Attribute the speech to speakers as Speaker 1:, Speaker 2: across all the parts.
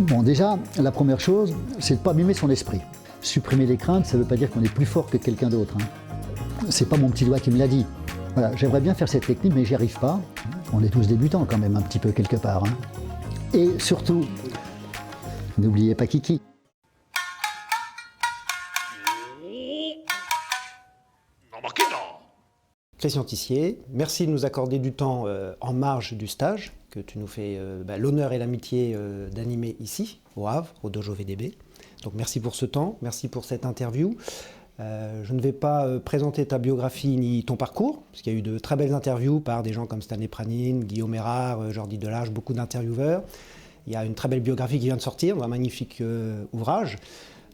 Speaker 1: Bon, déjà, la première chose, c'est de ne pas abîmer son esprit. Supprimer les craintes, ça ne veut pas dire qu'on est plus fort que quelqu'un d'autre. C'est pas mon petit doigt qui me l'a dit. Voilà, j'aimerais bien faire cette technique, mais j'y arrive pas. On est tous débutants quand même, un petit peu quelque part. Et surtout, n'oubliez pas Kiki.
Speaker 2: Christian Tissier, merci de nous accorder du temps en marge du stage que tu nous fais l'honneur et l'amitié d'animer ici, au Havre, au Dojo VDB. Donc merci pour ce temps, merci pour cette interview. Je ne vais pas présenter ta biographie ni ton parcours, parce qu'il y a eu de très belles interviews par des gens comme Stanley Pranine, Guillaume Erard, Jordi Delage, beaucoup d'intervieweurs. Il y a une très belle biographie qui vient de sortir, un magnifique ouvrage.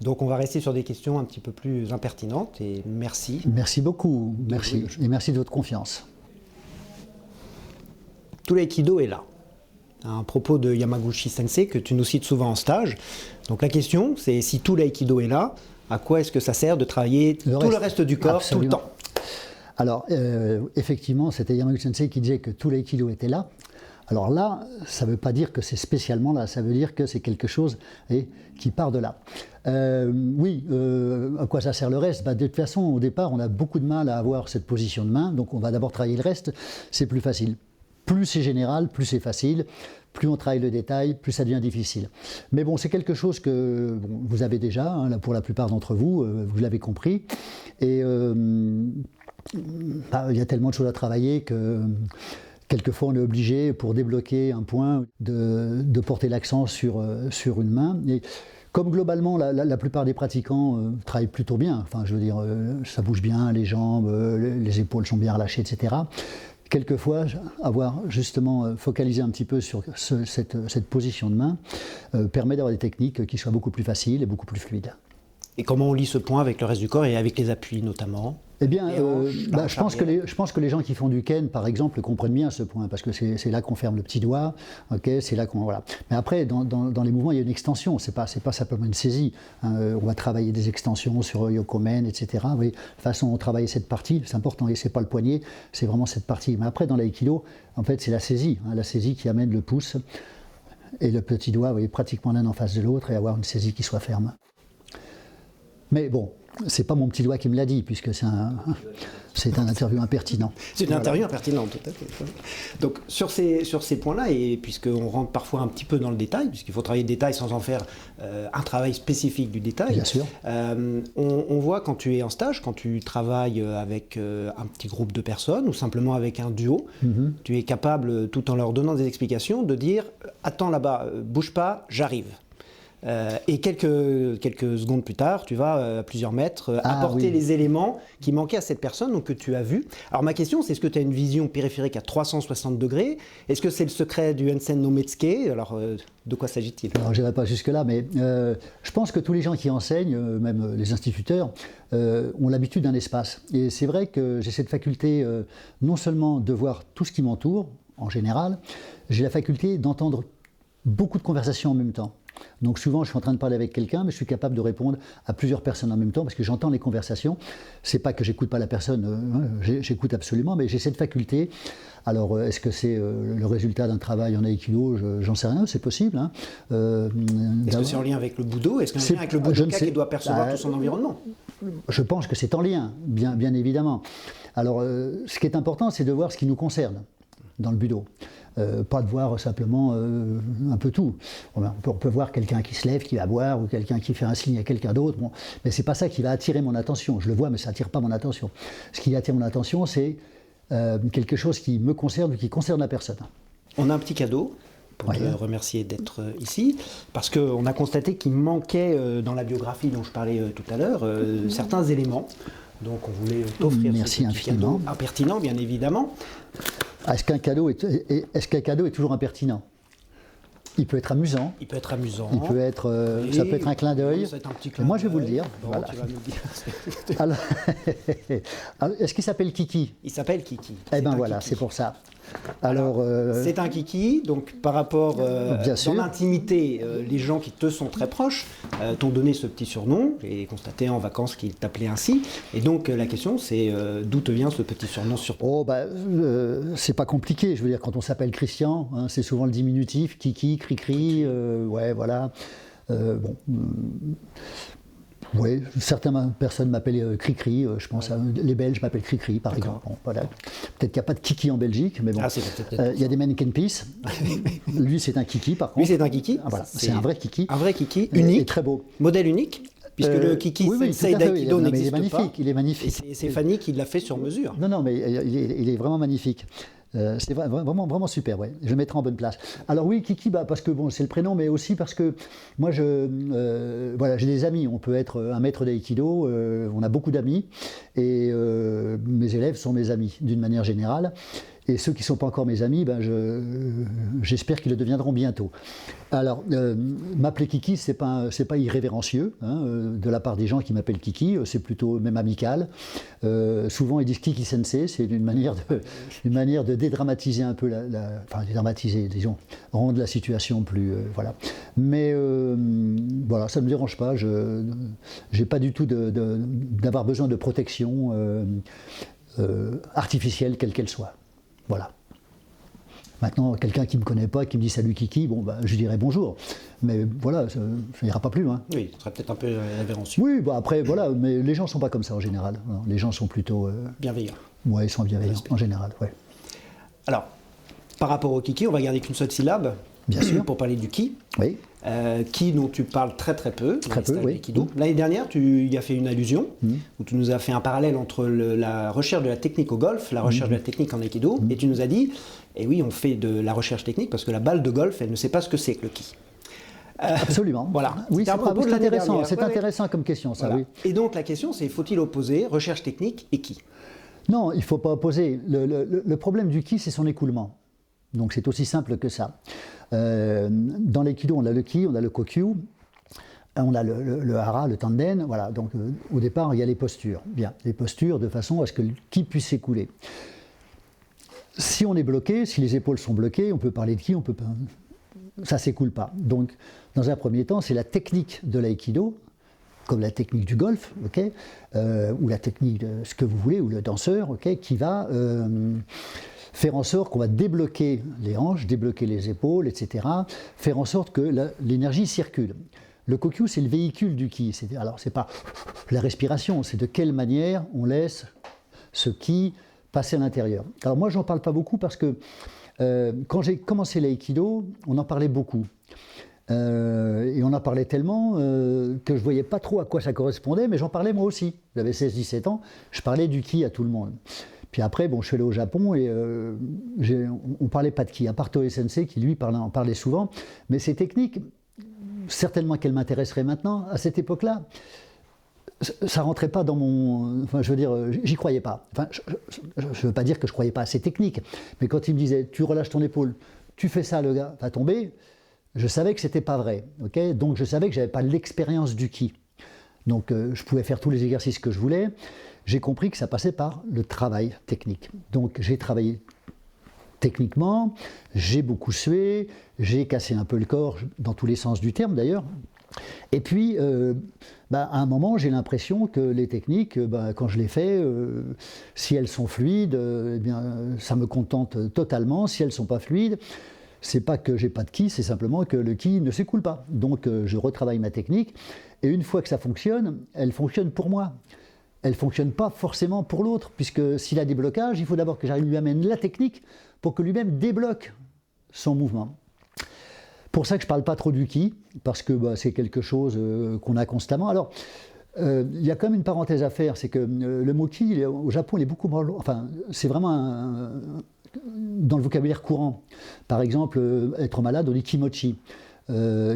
Speaker 2: Donc on va rester sur des questions un petit peu plus impertinentes et merci.
Speaker 1: Merci beaucoup, merci. Et merci de votre confiance.
Speaker 2: Tout l'aïkido est là. Un propos de Yamaguchi Sensei que tu nous cites souvent en stage. Donc la question, c'est si tout l'aïkido est là, à quoi est-ce que ça sert de travailler tout le reste du corps,
Speaker 1: absolument.
Speaker 2: tout le temps?
Speaker 1: Alors, effectivement, c'était Yamaguchi Sensei qui disait que tout l'aïkido était là. Alors là, ça ne veut pas dire que c'est spécialement là, ça veut dire que c'est quelque chose qui part de là. À quoi ça sert le reste? De toute façon, au départ, on a beaucoup de mal à avoir cette position de main, donc on va d'abord travailler le reste, c'est plus facile. Plus c'est général, plus c'est facile, plus on travaille le détail, plus ça devient difficile. Mais bon, c'est quelque chose que vous avez déjà, là, pour la plupart d'entre vous, vous l'avez compris. Et il y a tellement de choses à travailler que quelquefois on est obligé, pour débloquer un point, de porter l'accent sur une main. Et comme globalement la plupart des pratiquants travaillent plutôt bien, enfin je veux dire, ça bouge bien, les jambes, les épaules sont bien relâchées, etc. Quelquefois, avoir justement focalisé un petit peu sur cette position de main permet d'avoir des techniques qui soient beaucoup plus faciles et beaucoup plus fluides.
Speaker 2: Et comment on lit ce point avec le reste du corps et avec les appuis notamment?
Speaker 1: Eh bien, je pense que les gens qui font du Ken, par exemple, comprennent bien ce point, parce que c'est là qu'on ferme le petit doigt, okay, c'est là qu'on... Voilà. Mais après, dans les mouvements, il y a une extension, c'est pas simplement une saisie. On va travailler des extensions sur Yokomen, etc. Oui, la façon dont on travaille cette partie, c'est important, et c'est pas le poignet, c'est vraiment cette partie. Mais après, dans l'aïkido, en fait, c'est la saisie qui amène le pouce et le petit doigt, vous voyez, pratiquement l'un en face de l'autre, et avoir une saisie qui soit ferme. Mais bon, c'est pas mon petit doigt qui me l'a dit, puisque c'est un interview impertinent.
Speaker 2: C'est une interview impertinente, tout à fait. Donc sur ces points-là, et puisqu'on rentre parfois un petit peu dans le détail, puisqu'il faut travailler le détail sans en faire un travail spécifique du détail.
Speaker 1: Bien sûr.
Speaker 2: On voit quand tu es en stage, quand tu travailles avec un petit groupe de personnes, ou simplement avec un duo, tu es capable, tout en leur donnant des explications, de dire « Attends là-bas, bouge pas, j'arrive ». Et quelques secondes plus tard, tu vas à plusieurs mètres apporter les éléments qui manquaient à cette personne, donc que tu as vu. Alors ma question, c'est est-ce que tu as une vision périphérique à 360 degrés? Est-ce que c'est le secret du Hensen no Metsuke? Alors de quoi s'agit-il?
Speaker 1: Alors je n'irai pas jusque-là, mais je pense que tous les gens qui enseignent, même les instituteurs, ont l'habitude d'un espace. Et c'est vrai que j'ai cette faculté non seulement de voir tout ce qui m'entoure, en général, j'ai la faculté d'entendre beaucoup de conversations en même temps. Donc souvent, je suis en train de parler avec quelqu'un, mais je suis capable de répondre à plusieurs personnes en même temps parce que j'entends les conversations. C'est pas que j'écoute pas la personne, j'écoute absolument, mais j'ai cette faculté. Alors, est-ce que c'est le résultat d'un travail en aïkido? J'en sais rien, c'est possible.
Speaker 2: Est-ce que c'est en lien avec le Budo? Est-ce que c'est en lien avec le Budoka qui doit percevoir tout son environnement?
Speaker 1: Je pense que c'est en lien, bien évidemment. Alors, ce qui est important, c'est de voir ce qui nous concerne dans le Budo. Pas de voir simplement un peu tout. On peut voir quelqu'un qui se lève, qui va boire, ou quelqu'un qui fait un signe à quelqu'un d'autre, mais c'est pas ça qui va attirer mon attention. Je le vois, mais ça attire pas mon attention. Ce qui attire mon attention, c'est quelque chose qui me concerne ou qui concerne la personne.
Speaker 2: On a un petit cadeau pour te remercier d'être ici, parce qu'on a constaté qu'il manquait dans la biographie dont je parlais tout à l'heure certains éléments. Donc on voulait t'offrir ce petit cadeau impertinent, bien évidemment.
Speaker 1: Est-ce qu'un cadeau est toujours impertinent? Il peut être amusant.
Speaker 2: Il peut être amusant.
Speaker 1: Il peut être, ça peut être un clin d'œil. Moi, je vais vous le dire.
Speaker 2: Bon,
Speaker 1: voilà.
Speaker 2: Tu vas nous dire.
Speaker 1: Alors, est-ce qu'il s'appelle Kiki?
Speaker 2: Il s'appelle Kiki.
Speaker 1: Eh bien voilà, c'est pour ça.
Speaker 2: Alors, c'est un kiki, donc par rapport
Speaker 1: bien sûr.
Speaker 2: dans l'intimité, les gens qui te sont très proches t'ont donné ce petit surnom. J'ai constaté en vacances qu'ils t'appelaient ainsi. Et donc la question c'est d'où te vient ce petit surnom sur toi?
Speaker 1: Oh, c'est pas compliqué. Je veux dire, quand on s'appelle Christian, hein, c'est souvent le diminutif, Kiki, Cricri, ouais, voilà. Bon. Oui, certaines personnes m'appellent Cricri, je pense à les Belges m'appellent Cricri par exemple. Bon, voilà. Peut-être qu'il n'y a pas de Kiki en Belgique, mais bon. Il y a des Mannequin Peace. Lui, c'est un Kiki par contre.
Speaker 2: Lui, c'est un Kiki.
Speaker 1: Ah, voilà. C'est un vrai Kiki.
Speaker 2: Un vrai Kiki, unique.
Speaker 1: Et très beau.
Speaker 2: Modèle unique. Puisque le Kiki Sensei d'Aikido n'existe pas.
Speaker 1: Il est magnifique, il est magnifique.
Speaker 2: Et c'est Fanny qui l'a fait sur mesure.
Speaker 1: Non, mais il est vraiment magnifique. C'est vraiment super, ouais. Je le mettrai en bonne place. Alors oui, Kiki, parce que bon, c'est le prénom, mais aussi parce que moi, voilà, j'ai des amis. On peut être un maître d'aïkido, on a beaucoup d'amis, et mes élèves sont mes amis d'une manière générale. Et ceux qui ne sont pas encore mes amis, j'espère qu'ils le deviendront bientôt. Alors, m'appeler Kiki, c'est pas irrévérencieux, hein, de la part des gens qui m'appellent Kiki, c'est plutôt même amical. Souvent, ils disent Kiki Sensei, c'est une manière de dédramatiser un peu, enfin dédramatiser, disons, rendre la situation plus, voilà. Mais voilà, ça ne me dérange pas. Je n'ai pas du tout d'avoir besoin de protection artificielle, quelle qu'elle soit. Voilà. Maintenant, quelqu'un qui ne me connaît pas, qui me dit salut Kiki, je dirais bonjour. Mais voilà, ça n'ira pas plus loin.
Speaker 2: Oui, ce serait peut-être un peu révérencieux.
Speaker 1: Oui, après, voilà, mais les gens ne sont pas comme ça en général. Les gens sont plutôt.
Speaker 2: Bienveillants.
Speaker 1: Oui, ils sont bienveillants en général, ouais.
Speaker 2: Alors, par rapport au Kiki, on va garder qu'une seule syllabe.
Speaker 1: Bien sûr.
Speaker 2: Pour parler du Ki.
Speaker 1: Oui.
Speaker 2: Ki dont tu parles très peu.
Speaker 1: Très peu, oui.
Speaker 2: L'année dernière, tu y as fait une allusion, où tu nous as fait un parallèle entre la recherche de la technique au golf, la recherche de la technique en Aikido, et tu nous as dit, et oui, on fait de la recherche technique parce que la balle de golf, elle ne sait pas ce que c'est que le Ki.
Speaker 1: Absolument.
Speaker 2: Voilà.
Speaker 1: Oui, c'est intéressant. C'est intéressant comme question, ça,
Speaker 2: voilà.
Speaker 1: oui.
Speaker 2: Et donc la question, c'est faut-il opposer recherche technique et Ki?
Speaker 1: Non, il ne faut pas opposer. Le problème du Ki, c'est son écoulement. Donc c'est aussi simple que ça. Dans l'aïkido, on a le Ki, on a le Kokyu, on a le Hara, le Tanden. Voilà. Donc au départ, il y a les postures. Bien, les postures de façon à ce que le Ki puisse s'écouler. Si on est bloqué, si les épaules sont bloquées, on peut parler de Ki, on peut pas. Ça ne s'écoule pas. Donc, dans un premier temps, c'est la technique de l'aïkido, comme la technique du golf, okay, ou la technique de ce que vous voulez, ou le danseur, okay, qui va faire en sorte qu'on va débloquer les hanches, débloquer les épaules, etc., faire en sorte que l'énergie circule. Le Kokyu, c'est le véhicule du Ki. Alors, ce n'est pas la respiration, c'est de quelle manière on laisse ce Ki passer à l'intérieur. Alors moi, j'en parle pas beaucoup parce que quand j'ai commencé l'aïkido, on en parlait beaucoup. Et on en parlait tellement que je ne voyais pas trop à quoi ça correspondait, mais j'en parlais moi aussi. J'avais 16-17 ans, je parlais du Ki à tout le monde. Puis après, je suis allé au Japon et on ne parlait pas de Ki, à part Toei Sensei qui lui en parlait souvent. Mais ces techniques, certainement qu'elles m'intéresseraient maintenant, à cette époque-là, ça rentrait pas dans mon... Enfin, je veux dire, j'y croyais pas. Enfin, je ne veux pas dire que je croyais pas à ces techniques, mais quand il me disait, tu relâches ton épaule, tu fais ça, le gars va tomber, je savais que c'était pas vrai. Okay, donc je savais que j'avais pas l'expérience du Ki. Donc je pouvais faire tous les exercices que je voulais. J'ai compris que ça passait par le travail technique. Donc j'ai travaillé techniquement, j'ai beaucoup sué, j'ai cassé un peu le corps, dans tous les sens du terme d'ailleurs. Et puis, à un moment, j'ai l'impression que les techniques, quand je les fais, si elles sont fluides, eh bien, ça me contente totalement. Si elles ne sont pas fluides, c'est pas que j'ai pas de Ki, c'est simplement que le Ki ne s'écoule pas. Donc, je retravaille ma technique. Et une fois que ça fonctionne, elle fonctionne pour moi. Elle ne fonctionne pas forcément pour l'autre, puisque s'il a des blocages, il faut d'abord que j'arrive à lui amener la technique pour que lui-même débloque son mouvement. Pour ça que je ne parle pas trop du Ki, parce que c'est quelque chose qu'on a constamment. Alors, il y a quand même une parenthèse à faire, c'est que le mot Ki, au Japon, il est beaucoup moins... Enfin, c'est vraiment dans le vocabulaire courant. Par exemple, être malade, on dit Kimochi.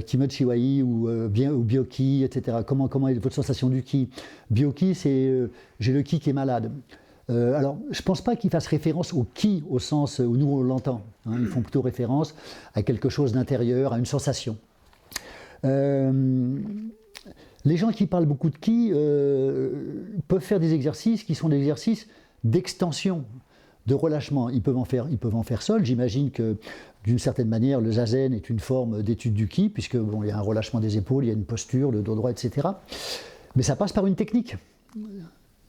Speaker 1: Kimochi wai ou Byoki, etc. Comment est votre sensation du Ki? Byoki, c'est j'ai le Ki qui est malade. Alors, je ne pense pas qu'ils fassent référence au Ki au sens où nous on l'entend. Hein, ils font plutôt référence à quelque chose d'intérieur, à une sensation. Les gens qui parlent beaucoup de Ki peuvent faire des exercices qui sont des exercices d'extension. de relâchement, ils peuvent en faire seuls. J'imagine que d'une certaine manière, le zazen est une forme d'étude du ki, puisque bon, il y a un relâchement des épaules, il y a une posture, le dos droit, etc. Mais ça passe par une technique.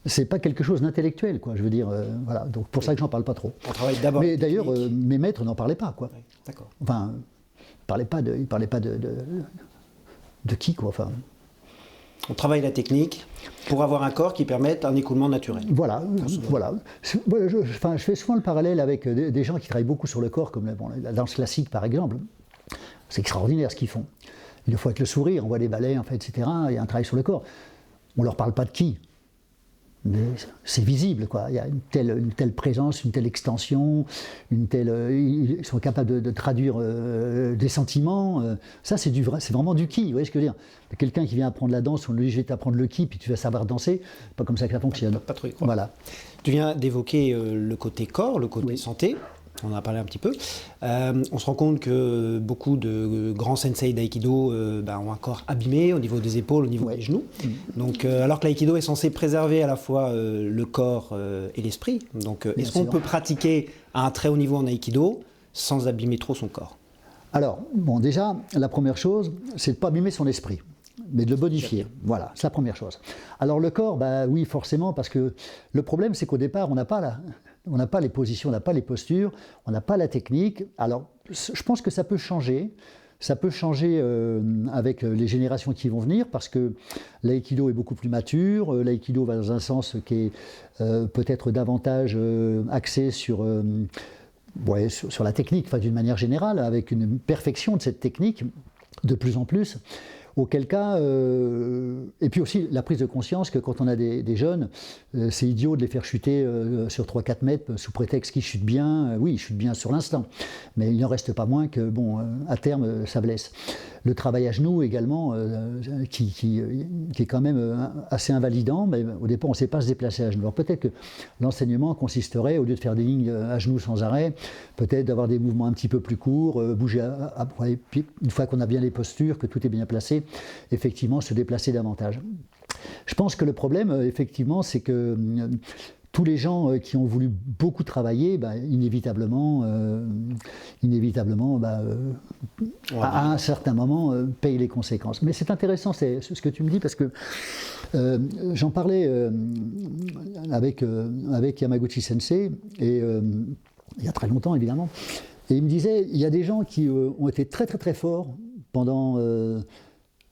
Speaker 1: C'est pas quelque chose d'intellectuel, quoi. Je veux dire, voilà. Donc pour ça que j'en parle pas trop.
Speaker 2: On travaille d'abord.
Speaker 1: Mais d'ailleurs, mes maîtres n'en parlaient pas, quoi.
Speaker 2: Oui, d'accord.
Speaker 1: Enfin, ils parlaient pas de ki, quoi. Enfin.
Speaker 2: On travaille la technique pour avoir un corps qui permette un écoulement naturel.
Speaker 1: Voilà. Je fais souvent le parallèle avec des gens qui travaillent beaucoup sur le corps, comme la danse classique par exemple. C'est extraordinaire ce qu'ils font. Il le faut avec le sourire, on voit les ballets, en fait, etc. Il y a un travail sur le corps. On ne leur parle pas de ki. Mais c'est visible, quoi. Il y a une telle présence, une telle extension, ils sont capables de traduire des sentiments. Ça, c'est vraiment du ki, vous voyez ce que je veux dire. Quelqu'un qui vient apprendre la danse, on lui dit je vais t'apprendre le ki, puis tu vas savoir danser. C'est pas comme ça que ça fonctionne.
Speaker 2: Pas trop y croire.
Speaker 1: Voilà.
Speaker 2: Tu viens d'évoquer le côté corps, le côté santé. On en a parlé un petit peu. On se rend compte que beaucoup de grands sensei d'aïkido ont un corps abîmé au niveau des épaules, au niveau des genoux. Donc, alors que l'aïkido est censé préserver à la fois le corps et l'esprit. Donc, est-ce qu'on peut pratiquer à un très haut niveau en aïkido sans abîmer trop son corps?
Speaker 1: Alors, bon, déjà, la première chose, c'est de ne pas abîmer son esprit, mais de le modifier. Voilà, c'est la première chose. Alors le corps, oui, forcément, parce que le problème, c'est qu'au départ, on n'a pas les positions, on n'a pas les postures, on n'a pas la technique. Alors, je pense que ça peut changer. Ça peut changer avec les générations qui vont venir, parce que l'aïkido est beaucoup plus mature. L'aïkido va dans un sens qui est peut-être davantage axé sur la technique, enfin, d'une manière générale, avec une perfection de cette technique de plus en plus. Auquel cas, et puis aussi la prise de conscience que quand on a des jeunes, c'est idiot de les faire chuter sur 3-4 mètres sous prétexte qu'ils chutent bien. Oui, ils chutent bien sur l'instant, mais il n'en reste pas moins que, à terme, ça blesse. Le travail à genoux également, qui est quand même assez invalidant, mais au départ on ne sait pas se déplacer à genoux. Alors peut-être que l'enseignement consisterait, au lieu de faire des lignes à genoux sans arrêt, peut-être d'avoir des mouvements un petit peu plus courts, bouger, puis une fois qu'on a bien les postures, que tout est bien placé, effectivement se déplacer davantage. Je pense que le problème, effectivement, c'est que tous les gens qui ont voulu beaucoup travailler, inévitablement, à un certain moment, payent les conséquences. Mais c'est intéressant, c'est ce que tu me dis, parce que j'en parlais avec Yamaguchi Sensei, et il y a très longtemps, évidemment, et il me disait, il y a des gens qui ont été très très très forts pendant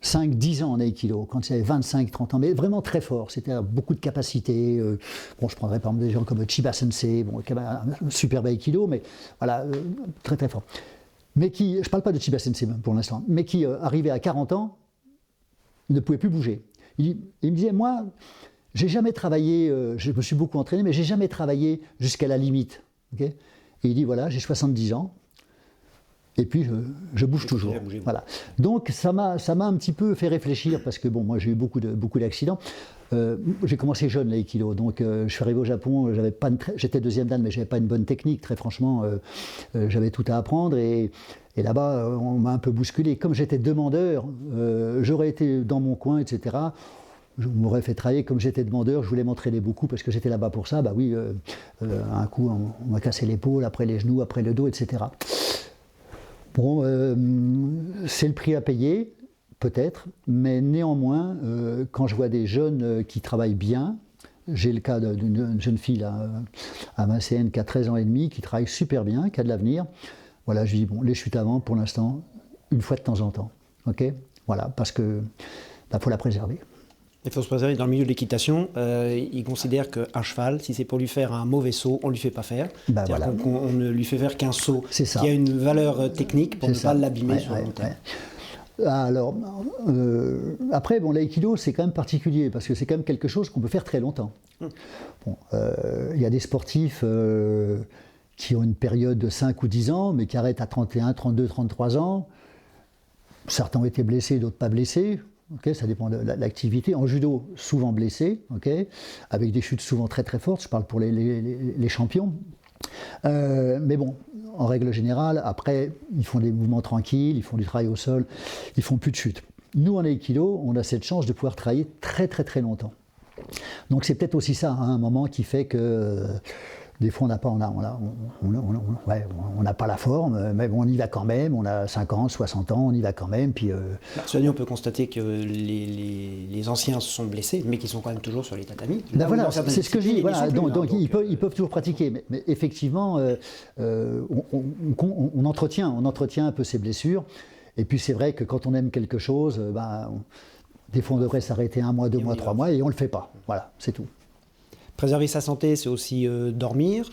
Speaker 1: 5-10 ans en aïkido, quand il y avait 25-30 ans, mais vraiment très fort, c'était beaucoup de capacités. Je prendrais par exemple des gens comme Chiba Sensei, qui avait un superbe aïkido, mais voilà, très très fort. Mais qui, je ne parle pas de Chiba Sensei pour l'instant, mais qui, arrivé à 40 ans, ne pouvait plus bouger. Il me disait, moi, j'ai jamais travaillé, je me suis beaucoup entraîné, mais j'ai jamais travaillé jusqu'à la limite. Okay, et il dit, voilà, j'ai 70 ans, et puis je bouge toujours. Voilà. Donc ça m'a un petit peu fait réfléchir, parce que moi j'ai eu beaucoup d'accidents. J'ai commencé jeune l'aïkido, donc je suis arrivé au Japon, j'étais deuxième dan, mais j'avais pas une bonne technique, très franchement, j'avais tout à apprendre, et là-bas on m'a un peu bousculé. Comme j'étais demandeur, j'aurais été dans mon coin, etc. Je m'aurais fait travailler comme j'étais demandeur, je voulais m'entraîner beaucoup parce que j'étais là-bas pour ça. Un coup on m'a cassé l'épaule, après les genoux, après le dos, etc. Bon, c'est le prix à payer, peut-être, mais néanmoins, quand je vois des jeunes qui travaillent bien, j'ai le cas d'une jeune fille là, à Vincennes qui a 13 ans et demi, qui travaille super bien, qui a de l'avenir. Voilà, je dis, les chutes avant, pour l'instant, une fois de temps en temps. Ok, voilà, parce que faut la préserver.
Speaker 2: Il faut se préserver. Dans le milieu de l'équitation, ils considèrent qu'un cheval, si c'est pour lui faire un mauvais saut, on ne lui fait pas faire.
Speaker 1: Voilà.
Speaker 2: On ne lui fait faire qu'un saut qui a une valeur technique pour ne pas l'abîmer sur le long terme.
Speaker 1: Alors, après, l'aïkido, c'est quand même particulier, parce que c'est quand même quelque chose qu'on peut faire très longtemps. Il y a des sportifs qui ont une période de 5 ou 10 ans, mais qui arrêtent à 31, 32, 33 ans. Certains ont été blessés, d'autres pas blessés. Okay, ça dépend de l'activité. En judo, souvent blessé, okay, avec des chutes souvent très très fortes. Je parle pour les champions. Mais en règle générale, après, ils font des mouvements tranquilles, ils font du travail au sol, ils font plus de chutes. Nous, en aïkido, on a cette chance de pouvoir travailler très très très longtemps. Donc c'est peut-être aussi ça, un moment qui fait que Des fois, on n'a pas la forme, mais bon, on y va quand même. On a 50, 60 ans, on y va quand même. Puis,
Speaker 2: Cela dit, on peut constater que les anciens se sont blessés, mais qu'ils sont quand même toujours sur les tatamis.
Speaker 1: Ben voilà, c'est ce que je dis. Voilà, donc ils peuvent toujours pratiquer. Mais effectivement, on entretient un peu ces blessures. Et puis c'est vrai que quand on aime quelque chose, des fois on devrait s'arrêter 1 mois, 2 mois, 3 mois, et on ne le fait pas. Voilà, c'est tout.
Speaker 2: Préserver sa santé, c'est aussi dormir.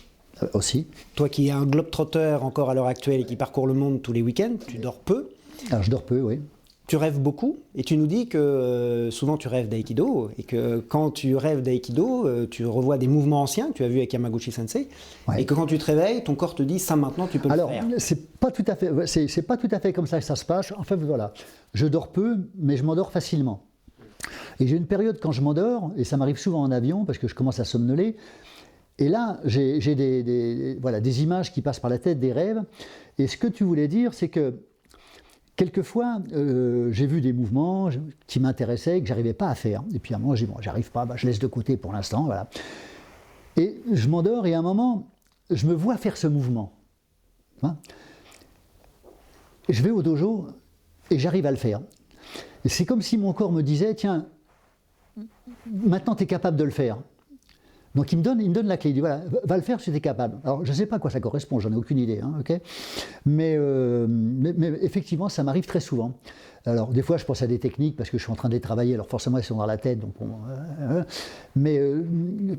Speaker 1: Aussi.
Speaker 2: Toi qui es un globe-trotter encore à l'heure actuelle et qui parcourt le monde tous les week-ends, tu dors peu.
Speaker 1: Alors je dors peu, oui.
Speaker 2: Tu rêves beaucoup et tu nous dis que souvent tu rêves d'aïkido et que quand tu rêves d'aïkido, tu revois des mouvements anciens que tu as vus avec Yamaguchi Sensei et que quand tu te réveilles, ton corps te dit ça maintenant tu peux le faire.
Speaker 1: Alors c'est pas tout à fait comme ça que ça se passe. En fait voilà, je dors peu mais je m'endors facilement. Et j'ai une période quand je m'endors, et ça m'arrive souvent en avion parce que je commence à somnoler, et là j'ai des images qui passent par la tête, des rêves, et ce que tu voulais dire c'est que quelquefois j'ai vu des mouvements qui m'intéressaient, que j'arrivais pas à faire, et puis à un moment j'ai dit bon j'arrive pas, je laisse de côté pour l'instant, voilà. Et je m'endors et à un moment je me vois faire ce mouvement. Hein, je vais au dojo et j'arrive à le faire. Et c'est comme si mon corps me disait, tiens, maintenant tu es capable de le faire. Donc il me donne la clé, il dit voilà, va le faire si tu es capable. Alors je ne sais pas à quoi ça correspond, j'en ai aucune idée, hein, okay, mais effectivement ça m'arrive très souvent. Alors des fois je pense à des techniques parce que je suis en train de les travailler, alors forcément elles sont dans la tête, donc mais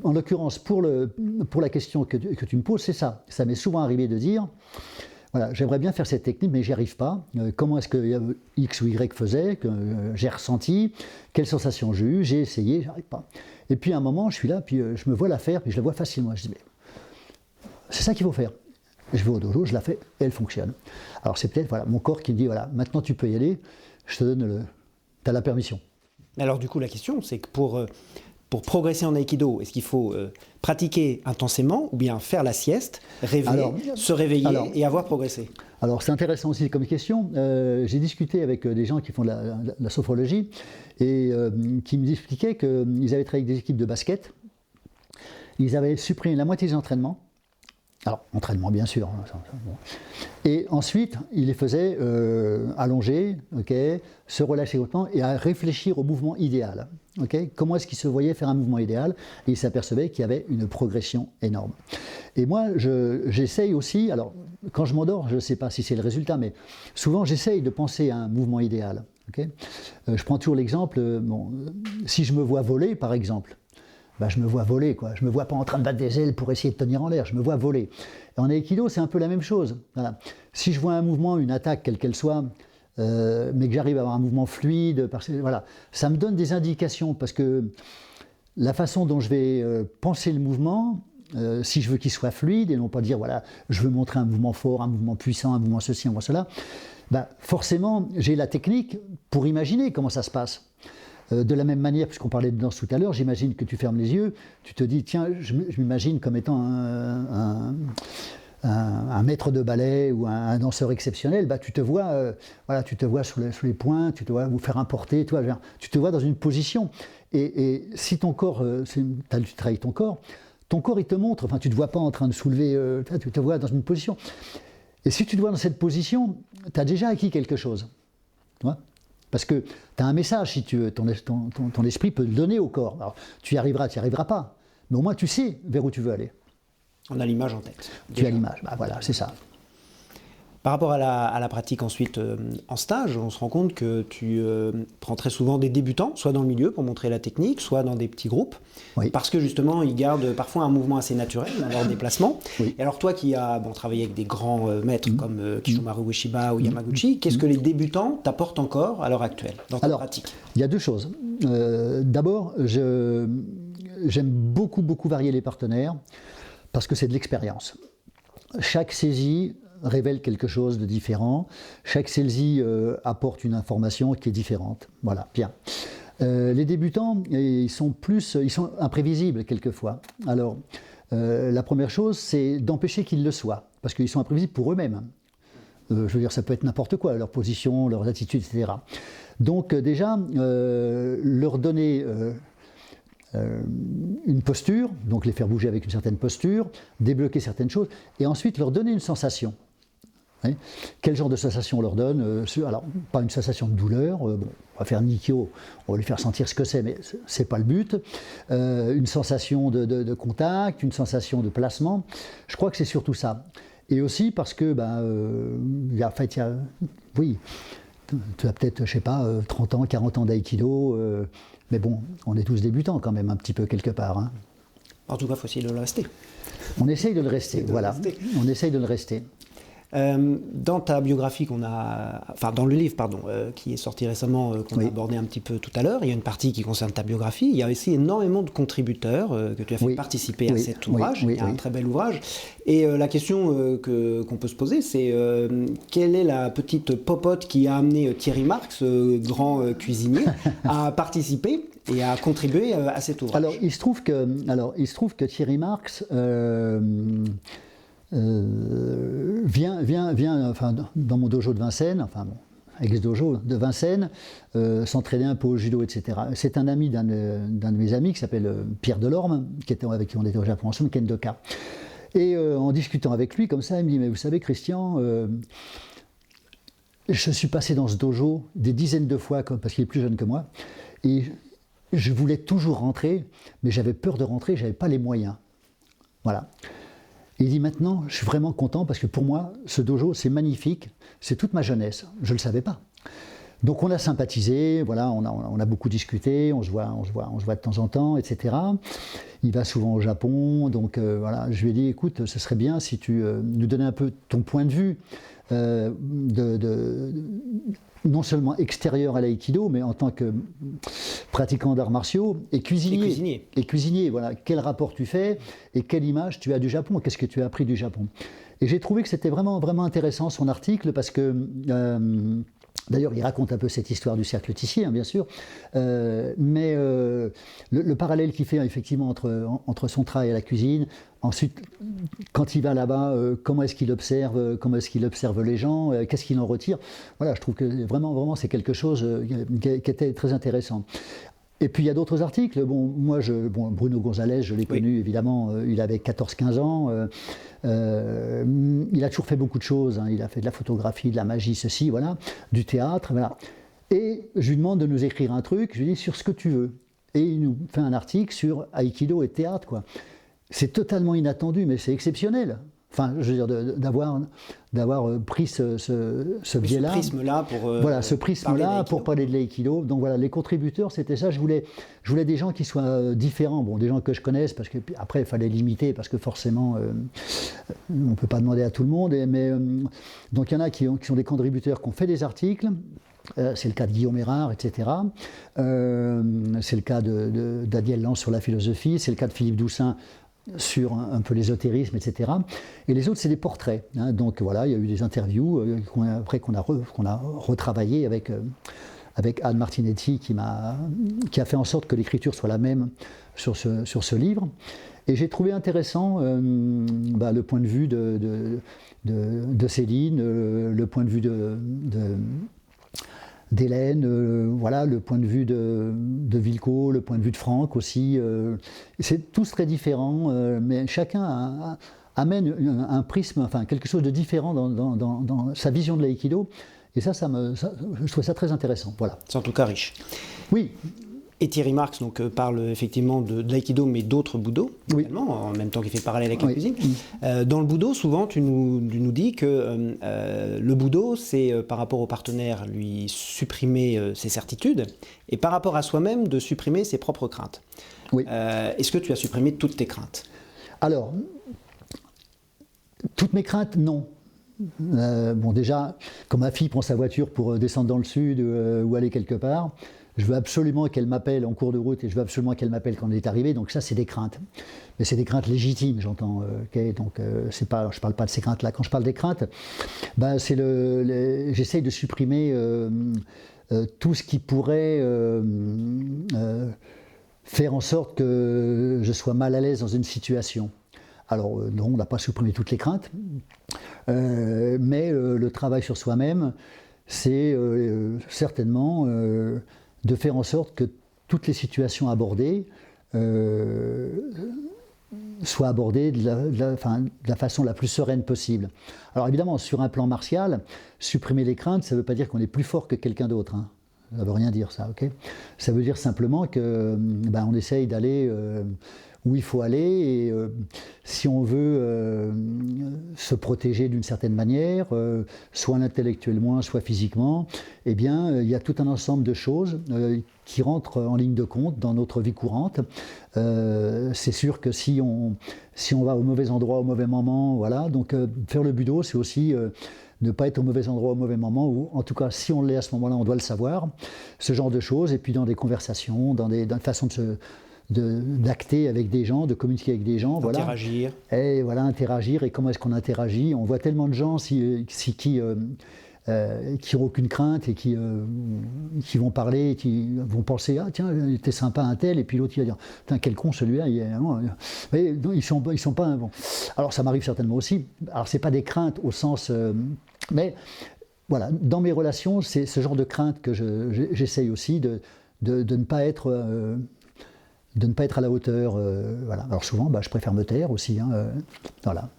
Speaker 1: en l'occurrence pour la question que tu me poses, c'est ça. Ça m'est souvent arrivé de dire, voilà, j'aimerais bien faire cette technique, mais j'y arrive pas. Comment est-ce que X ou Y faisait, que j'ai ressenti, quelles sensations j'ai eues, j'ai essayé, j'arrive pas. Et puis à un moment, je suis là, puis je me vois la faire, puis je la vois facilement. Je dis, mais c'est ça qu'il faut faire. Je vais au dojo, je la fais, et elle fonctionne. Alors c'est peut-être voilà, mon corps qui me dit, voilà, maintenant tu peux y aller, je te donne t'as la permission.
Speaker 2: Alors du coup, la question, c'est que pour progresser en aïkido, est-ce qu'il faut pratiquer intensément ou bien faire la sieste, rêver, se réveiller et avoir progressé?
Speaker 1: Alors c'est intéressant aussi comme question. J'ai discuté avec des gens qui font de la sophrologie et qui me expliquaient qu'ils avaient travaillé avec des équipes de basket. Ils avaient supprimé la moitié des entraînements. Alors, entraînement bien sûr. Bon. Et ensuite, ils les faisaient allonger, okay, se relâcher autant et à réfléchir au mouvement idéal. Okay, comment est-ce qu'ils se voyaient faire un mouvement idéal? Et ils s'apercevaient qu'il y avait une progression énorme. Et moi, j'essaye aussi, alors quand je m'endors, je ne sais pas si c'est le résultat, mais souvent j'essaye de penser à un mouvement idéal. Okay, je prends toujours l'exemple, si je me vois voler par exemple, je me vois voler, quoi. Je ne me vois pas en train de battre des ailes pour essayer de tenir en l'air, je me vois voler. Et en aïkido, c'est un peu la même chose. Voilà. Si je vois un mouvement, une attaque, quelle qu'elle soit, mais que j'arrive à avoir un mouvement fluide, voilà, ça me donne des indications, parce que la façon dont je vais penser le mouvement, si je veux qu'il soit fluide, et non pas dire, voilà, je veux montrer un mouvement fort, un mouvement puissant, un mouvement ceci, un mouvement cela, forcément, j'ai la technique pour imaginer comment ça se passe. De la même manière, puisqu'on parlait de danse tout à l'heure, j'imagine que tu fermes les yeux, tu te dis, tiens, je m'imagine comme étant un maître de ballet ou un danseur exceptionnel, tu te vois, tu te vois sur les poings, tu te vois vous faire un porté, tu te vois dans une position. Et si ton corps, tu travailles ton corps il te montre, tu ne te vois pas en train de soulever, tu te vois dans une position. Et si tu te vois dans cette position, tu as déjà acquis quelque chose. Tu vois ? Parce que tu as un message, si tu veux, ton esprit peut le donner au corps. Alors, tu y arriveras, tu n'y arriveras pas. Mais au moins, tu sais vers où tu veux aller.
Speaker 2: On a l'image en tête.
Speaker 1: Tu as l'image, voilà, c'est ça.
Speaker 2: Par rapport à la pratique ensuite en stage, on se rend compte que tu prends très souvent des débutants, soit dans le milieu pour montrer la technique, soit dans des petits groupes, oui. Parce que justement ils gardent parfois un mouvement assez naturel dans leur déplacement. Oui. Et alors toi qui as travaillé avec des grands maîtres comme Kishomaru Ueshiba ou Yamaguchi, qu'est-ce que les débutants t'apportent encore à l'heure actuelle dans ta pratique?
Speaker 1: Il y a deux choses. D'abord, j'aime beaucoup varier les partenaires parce que c'est de l'expérience. Chaque saisie révèle quelque chose de différent. Chaque saisie apporte une information qui est différente. Voilà, bien. Les débutants, ils sont imprévisibles quelquefois. Alors, la première chose, c'est d'empêcher qu'ils le soient, parce qu'ils sont imprévisibles pour eux-mêmes. Je veux dire, ça peut être n'importe quoi, leur position, leurs attitudes, etc. Donc déjà, leur donner une posture, donc les faire bouger avec une certaine posture, débloquer certaines choses, et ensuite leur donner une sensation. Hein. Quel genre de sensation on leur donne? Alors, pas une sensation de douleur, bon, on va faire Nikio, on va lui faire sentir ce que c'est, mais c'est pas le but. Une sensation de contact, une sensation de placement, je crois que c'est surtout ça. Et aussi parce que, oui, tu as peut-être, je sais pas, 30 ans, 40 ans d'aïkido, mais bon, on est tous débutants quand même, un petit peu quelque part. Hein.
Speaker 2: En tout cas, il faut essayer de le rester.
Speaker 1: On essaye de le rester, voilà. On essaye de le rester.
Speaker 2: Dans ta biographie dans le livre, qui est sorti récemment, qu'on a abordé un petit peu tout à l'heure, il y a une partie qui concerne ta biographie. Il y a aussi énormément de contributeurs que tu as fait participer à cet ouvrage. Il y a un très bel ouvrage. Et la question qu'on peut se poser, c'est quelle est la petite popote qui a amené Thierry Marx, grand cuisinier, à participer et à contribuer à cet ouvrage?
Speaker 1: Alors, il se trouve que Thierry Marx vient dans mon dojo de Vincennes, ex-dojo de Vincennes, s'entraîner un peu au judo, etc. C'est un ami d'un de mes amis qui s'appelle Pierre Delorme, avec qui on était au Japon ensemble, Kendoka. Et en discutant avec lui, comme ça, il me dit, mais vous savez, Christian, je suis passé dans ce dojo des dizaines de fois, parce qu'il est plus jeune que moi, et je voulais toujours rentrer, mais j'avais peur de rentrer, j'avais pas les moyens. Voilà. Il dit maintenant, je suis vraiment content parce que pour moi, ce dojo, c'est magnifique, c'est toute ma jeunesse. Je ne le savais pas. Donc on a sympathisé, voilà, on a beaucoup discuté, on se voit de temps en temps, etc. Il va souvent au Japon, donc voilà, je lui ai dit, écoute, ce serait bien si tu nous donnais un peu ton point de vue non seulement extérieur à l'aïkido, mais en tant que pratiquant d'arts martiaux et cuisinier. Et cuisinier, voilà. Quel rapport tu fais et quelle image tu as du Japon? Qu'est-ce que tu as appris du Japon? Et j'ai trouvé que c'était vraiment, vraiment intéressant son article parce que, d'ailleurs, il raconte un peu cette histoire du cercle tissier, hein, bien sûr, mais le parallèle qu'il fait effectivement entre son travail à la cuisine. Ensuite, quand il va là-bas, comment est-ce qu'il observe les gens, qu'est-ce qu'il en retire? Voilà, je trouve que vraiment, vraiment, c'est quelque chose qui était très intéressant. Et puis il y a d'autres articles. Bon, Bruno Gonzalez, je l'ai connu évidemment, il avait 14-15 ans. Il a toujours fait beaucoup de choses. Hein. Il a fait de la photographie, de la magie, ceci, voilà, du théâtre, voilà. Et je lui demande de nous écrire un truc. Je lui dis sur ce que tu veux. Et il nous fait un article sur Aïkido et théâtre, quoi. C'est totalement inattendu, mais c'est exceptionnel. Enfin, je veux dire, d'avoir pris ce biais-là.
Speaker 2: Ce prisme-là
Speaker 1: pour parler de l'aïkido. Donc voilà, les contributeurs, c'était ça. Je voulais des gens qui soient différents. Bon, des gens que je connaisse, parce que après, il fallait limiter, parce que forcément, on ne peut pas demander à tout le monde. Donc il y en a qui sont des contributeurs qui ont fait des articles. C'est le cas de Guillaume Erard, etc. C'est le cas d'Adiel Lance sur la philosophie. C'est le cas de Philippe Doussin sur un peu l'ésotérisme, etc. Et les autres, c'est des portraits. Hein. Donc voilà, il y a eu des interviews qu'on a retravaillé avec Anne Martinetti qui a fait en sorte que l'écriture soit la même sur ce livre. Et j'ai trouvé intéressant le point de vue de Céline, le point de vue d'Hélène, voilà, le point de vue de Vilco, le point de vue de Franck aussi. C'est tous très différents, mais chacun amène un prisme, enfin quelque chose de différent dans sa vision de l'aïkido. Et je trouve ça très intéressant. Voilà.
Speaker 2: C'est en tout cas riche.
Speaker 1: Oui.
Speaker 2: Et Thierry Marx parle effectivement de l'aïkido, mais d'autres budo, également, en même temps qu'il fait parallèle avec la cuisine. Dans le budo, souvent, tu nous dis que le budo, c'est par rapport au partenaire, lui supprimer ses certitudes, et par rapport à soi-même, de supprimer ses propres craintes. Oui. Est-ce que tu as supprimé toutes tes craintes?
Speaker 1: Alors, toutes mes craintes, non. Déjà, quand ma fille prend sa voiture pour descendre dans le sud ou aller quelque part, je veux absolument qu'elle m'appelle en cours de route et je veux absolument qu'elle m'appelle quand on est arrivé. Donc ça, c'est des craintes. Mais c'est des craintes légitimes, j'entends. Donc je ne parle pas de ces craintes-là. Quand je parle des craintes, j'essaye de supprimer tout ce qui pourrait faire en sorte que je sois mal à l'aise dans une situation. Alors non, on n'a pas supprimé toutes les craintes, mais le travail sur soi-même, c'est certainement de faire en sorte que toutes les situations abordées soit abordé de la façon la plus sereine possible. Alors évidemment, sur un plan martial, supprimer les craintes, ça ne veut pas dire qu'on est plus fort que quelqu'un d'autre. Hein. Ça ne veut rien dire ça, ok? Ça veut dire simplement que on essaye d'aller où il faut aller, et si on veut se protéger d'une certaine manière, soit intellectuellement, soit physiquement, eh bien, il y a tout un ensemble de choses qui rentrent en ligne de compte dans notre vie courante. C'est sûr que si on va au mauvais endroit au mauvais moment, voilà, donc faire le budo, c'est aussi ne pas être au mauvais endroit au mauvais moment, ou en tout cas, si on l'est à ce moment-là, on doit le savoir, ce genre de choses, et puis dans des conversations, dans une façon d'acter avec des gens, de communiquer avec des gens,
Speaker 2: interagir.
Speaker 1: Voilà. Et voilà, interagir. Et comment est-ce qu'on interagit? On voit tellement de gens qui n'ont aucune crainte et qui vont parler, qui vont penser, ah tiens, il était sympa un tel, et puis l'autre il va dire, putain, quel con celui-là. Ils sont pas bon. Alors ça m'arrive certainement aussi. Alors c'est pas des craintes au sens, mais voilà, dans mes relations, c'est ce genre de crainte que j'essaye aussi de ne pas être à la hauteur. Voilà. Alors souvent, je préfère me taire aussi, hein, voilà,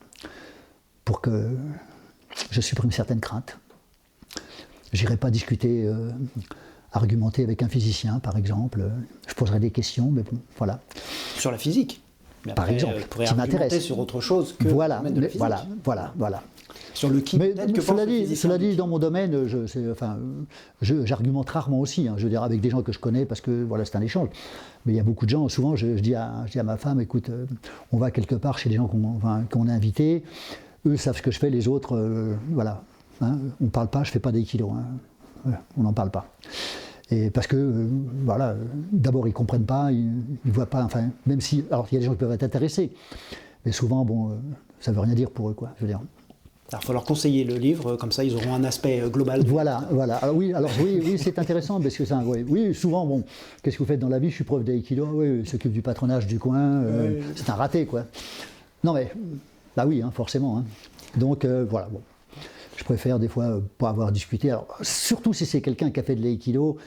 Speaker 1: pour que je supprime certaines craintes. J'irai pas discuter, argumenter avec un physicien, par exemple. Je poserai des questions, mais bon, voilà.
Speaker 2: Sur la physique, mais après,
Speaker 1: par exemple,
Speaker 2: qui m'intéresse. Sur autre chose que
Speaker 1: voilà,
Speaker 2: le domaine de la physique.
Speaker 1: Voilà.
Speaker 2: Sur le qui,
Speaker 1: mais
Speaker 2: peut-être que
Speaker 1: cela dit, dans mon domaine, j'argumente rarement aussi. Hein, je veux dire, avec des gens que je connais, parce que voilà, c'est un échange. Mais il y a beaucoup de gens. Souvent, je dis à ma femme, écoute, on va quelque part chez des gens qu'on a invités. Eux savent ce que je fais, les autres, voilà. Hein, on ne parle pas, je ne fais pas d'aïkido. Hein. Voilà, on n'en parle pas. Et parce que, voilà, d'abord, ils ne comprennent pas, ils ne voient pas, enfin, même si. Alors, il y a des gens qui peuvent être intéressés, mais souvent, bon, ça ne veut rien dire pour eux, quoi, je veux dire.
Speaker 2: Alors, il faut leur conseiller le livre, comme ça, ils auront un aspect global.
Speaker 1: Voilà. Alors, oui, c'est intéressant, parce que ça, oui, souvent, bon, qu'est-ce que vous faites dans la vie? Je suis prof d'aïkido, oui, s'occupe du patronage du coin, c'est un raté, quoi. Non, mais, oui, hein, forcément. Hein. Donc, voilà, bon. Je préfère des fois pas avoir discuté. Alors, surtout si c'est quelqu'un qui a fait de l'aïkido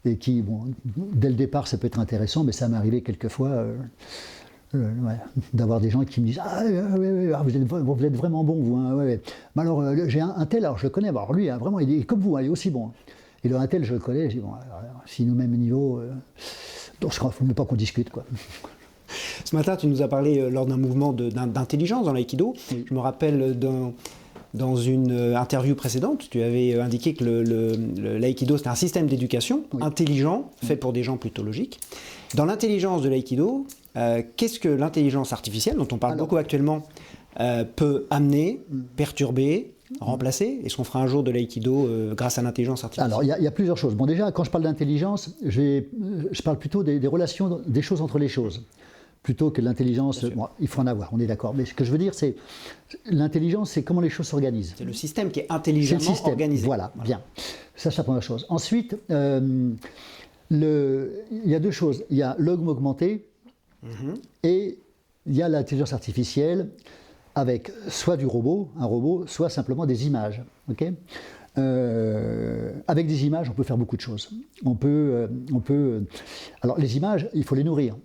Speaker 1: et qui, bon, dès le départ, ça peut être intéressant, mais ça m'est arrivé quelquefois d'avoir des gens qui me disent vous êtes vraiment bon, vous. Hein, ouais. Mais alors, j'ai un tel, alors je le connais, alors lui, hein, vraiment, il est comme vous, hein, il est aussi bon. Et le un tel, je le connais, je dis, bon, alors, si nous, même niveau, il ne faut même pas qu'on discute, quoi.
Speaker 2: Ce matin, tu nous as parlé lors d'un mouvement d'intelligence dans l'aïkido. Oui. Je me rappelle dans une interview précédente, tu avais indiqué que l'aïkido, c'était un système d'éducation intelligent, fait pour des gens plutôt logiques. Dans l'intelligence de l'aïkido, qu'est-ce que l'intelligence artificielle, dont on parle beaucoup actuellement, peut amener, perturber, remplacer? Est-ce qu'on fera un jour de l'aïkido grâce à l'intelligence artificielle?
Speaker 1: Alors, il y a plusieurs choses. Bon, déjà, quand je parle d'intelligence, je parle plutôt des relations, des choses entre les choses. Plutôt que l'intelligence, bon, il faut en avoir, on est d'accord. Mais ce que je veux dire, c'est l'intelligence, c'est comment les choses s'organisent.
Speaker 2: C'est le système qui est intelligemment organisé.
Speaker 1: Voilà, bien. Ça, c'est la première chose. Ensuite, il y a deux choses. Il y a l'homme augmenté et il y a l'intelligence artificielle avec soit du robot, un robot, soit simplement des images. Okay, avec des images, on peut faire beaucoup de choses. Alors, les images, il faut les nourrir.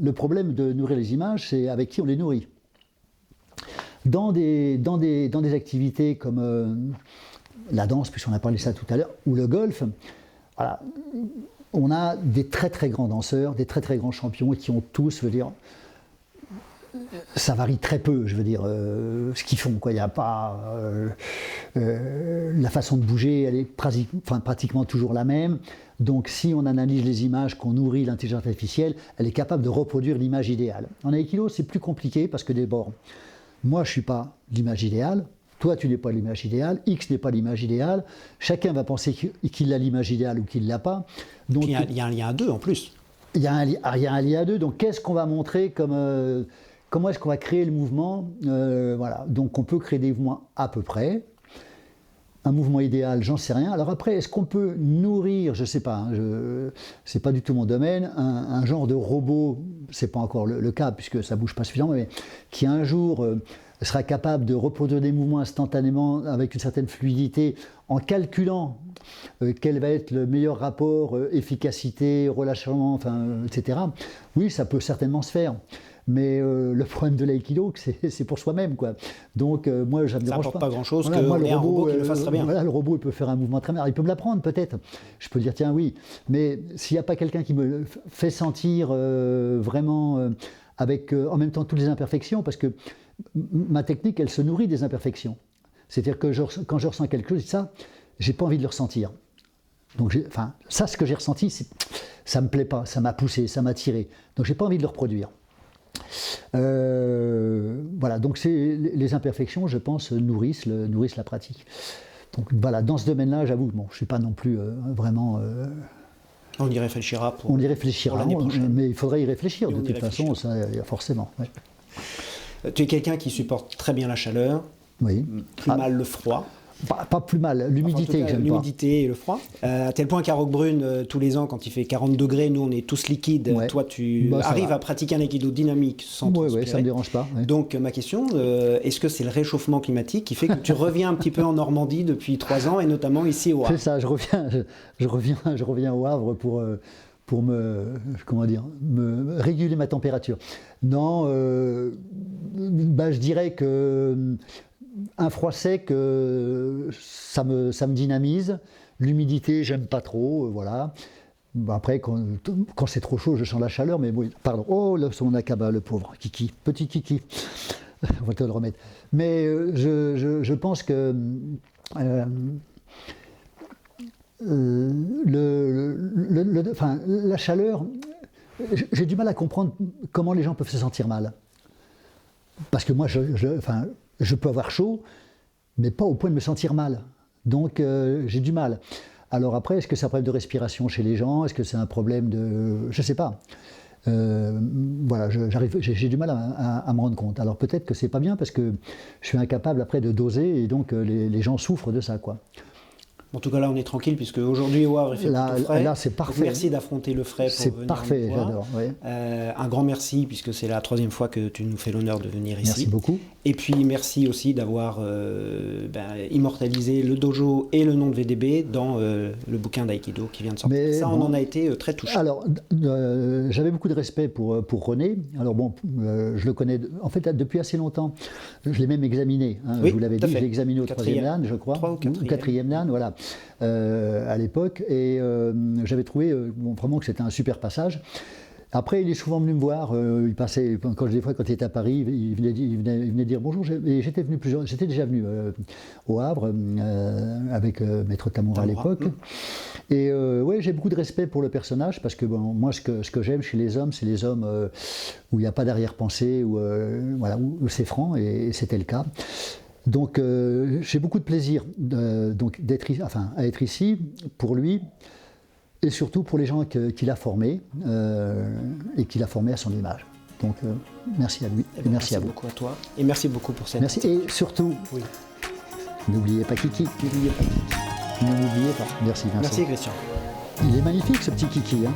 Speaker 1: Le problème de nourrir les images, c'est avec qui on les nourrit. Dans des activités comme la danse, puisqu'on a parlé de ça tout à l'heure, ou le golf, voilà, on a des très très grands danseurs, des très très grands champions qui ont tous, je veux dire, ça varie très peu, je veux dire, ce qu'ils font, quoi. Il n'y a pas la façon de bouger, elle est pratiquement toujours la même. Donc, si on analyse les images, qu'on nourrit l'intelligence artificielle, elle est capable de reproduire l'image idéale. En aïkido, c'est plus compliqué parce que d'abord, moi, je ne suis pas l'image idéale. Toi, tu n'es pas l'image idéale. X n'est pas l'image idéale. Chacun va penser qu'il a l'image idéale ou qu'il ne l'a pas. Donc,
Speaker 2: il y a un lien à deux en plus.
Speaker 1: Il y a un lien à deux. Donc, qu'est-ce qu'on va montrer comme comment est-ce qu'on va créer le mouvement? Voilà. Donc, on peut créer des mouvements à peu près. Un mouvement idéal, j'en sais rien. Alors après, est-ce qu'on peut nourrir, je ne sais pas, hein, c'est pas du tout mon domaine, un genre de robot, c'est pas encore le cas puisque ça bouge pas suffisamment, mais qui un jour sera capable de reproduire des mouvements instantanément avec une certaine fluidité en calculant quel va être le meilleur rapport efficacité, relâchement, enfin, etc. Oui, ça peut certainement se faire. Mais le problème de l'aïkido, c'est pour soi-même, quoi. Donc moi, ça me dérange pas.
Speaker 2: Ça n'apporte pas grand-chose
Speaker 1: voilà,
Speaker 2: qu'il y ait un robot qui le fasse très bien.
Speaker 1: Voilà, le robot, il peut faire un mouvement très bien. Il peut me l'apprendre, peut-être. Je peux dire, tiens, oui. Mais s'il n'y a pas quelqu'un qui me fait sentir vraiment avec en même temps toutes les imperfections, parce que ma technique, elle se nourrit des imperfections. C'est-à-dire que quand je ressens quelque chose, ça, j'ai pas envie de le ressentir. Donc, ça, ce que j'ai ressenti, ça me plaît pas, ça m'a poussé, ça m'a tiré. Donc, j'ai pas envie de le reproduire. Voilà, donc les imperfections, je pense, nourrissent la pratique. Donc voilà, dans ce domaine-là, j'avoue, bon, je ne suis pas non plus vraiment...
Speaker 2: On y réfléchira
Speaker 1: on y réfléchira,
Speaker 2: pour l'année prochaine.
Speaker 1: Mais il faudrait y réfléchir, de toute façon, ça, forcément. Ouais.
Speaker 2: Tu es quelqu'un qui supporte très bien la chaleur,
Speaker 1: oui.
Speaker 2: plus mal le froid.
Speaker 1: Pas plus mal, l'humidité que j'aime pas.
Speaker 2: L'humidité et le froid. À tel point qu'à Roquebrune, tous les ans, quand il fait 40 degrés, nous on est tous liquides. Ouais. Toi, tu arrives à pratiquer un aikido dynamique sans transpirer.
Speaker 1: Oui, ça ne me dérange pas. Ouais.
Speaker 2: Donc ma question, est-ce que c'est le réchauffement climatique qui fait que tu reviens un petit peu en Normandie depuis 3 ans et notamment ici au Havre?
Speaker 1: C'est ça, je reviens au Havre pour me réguler ma température. Non, je dirais que un froid sec, ça me dynamise. L'humidité, j'aime pas trop, voilà. Après, quand c'est trop chaud, je sens la chaleur, mais bon, pardon. Oh, là, son akaba, le pauvre Kiki, petit Kiki. On va te le remettre. Mais je pense que la chaleur, j'ai du mal à comprendre comment les gens peuvent se sentir mal. Parce que moi, je peux avoir chaud, mais pas au point de me sentir mal. Donc, j'ai du mal. Alors après, est-ce que c'est un problème de respiration chez les gens? Est-ce que c'est un problème de... Je ne sais pas. Voilà, j'ai du mal à me rendre compte. Alors peut-être que c'est pas bien parce que je suis incapable après de doser et donc les gens souffrent de ça, quoi.
Speaker 2: En tout cas, là, on est tranquille, puisque aujourd'hui, au Havre, il fait plutôt frais.
Speaker 1: Là, c'est parfait.
Speaker 2: Donc, merci d'affronter le frais pour venir.
Speaker 1: C'est parfait, j'adore. Oui.
Speaker 2: Un grand merci, puisque c'est la 3e fois que tu nous fais l'honneur de venir ici.
Speaker 1: Merci beaucoup.
Speaker 2: Et puis, merci aussi d'avoir immortalisé le dojo et le nom de VDB dans le bouquin d'Aïkido qui vient de sortir. Mais on en a été très touchés.
Speaker 1: Alors, j'avais beaucoup de respect pour René. Alors bon, je le connais, en fait, depuis assez longtemps. Je l'ai même examiné. Hein, oui, je vous l'avais dit, je l'ai examiné au 3e Dan, je crois.
Speaker 2: 3 ou
Speaker 1: 4e Dan, voilà. À l'époque, et j'avais trouvé vraiment que c'était un super passage. Après, il est souvent venu me voir, il passait, quand il était à Paris, il venait dire bonjour, et j'étais déjà venu au Havre avec Maître Tamura à l'époque. Et ouais, j'ai beaucoup de respect pour le personnage, parce que moi, ce que j'aime chez les hommes, c'est les hommes où il n'y a pas d'arrière-pensée, où c'est franc, et c'était le cas. Donc j'ai beaucoup de plaisir à être ici pour lui et surtout pour les gens qu'il a formés et qu'il a formés à son image. Donc merci à lui et merci à vous.
Speaker 2: Merci beaucoup à toi et merci beaucoup pour cette...
Speaker 1: Merci et surtout, n'oubliez pas Kiki.
Speaker 2: N'oubliez pas Kiki.
Speaker 1: N'oubliez pas. Merci Vincent.
Speaker 2: Merci Christian.
Speaker 1: Il est magnifique ce petit Kiki. Hein.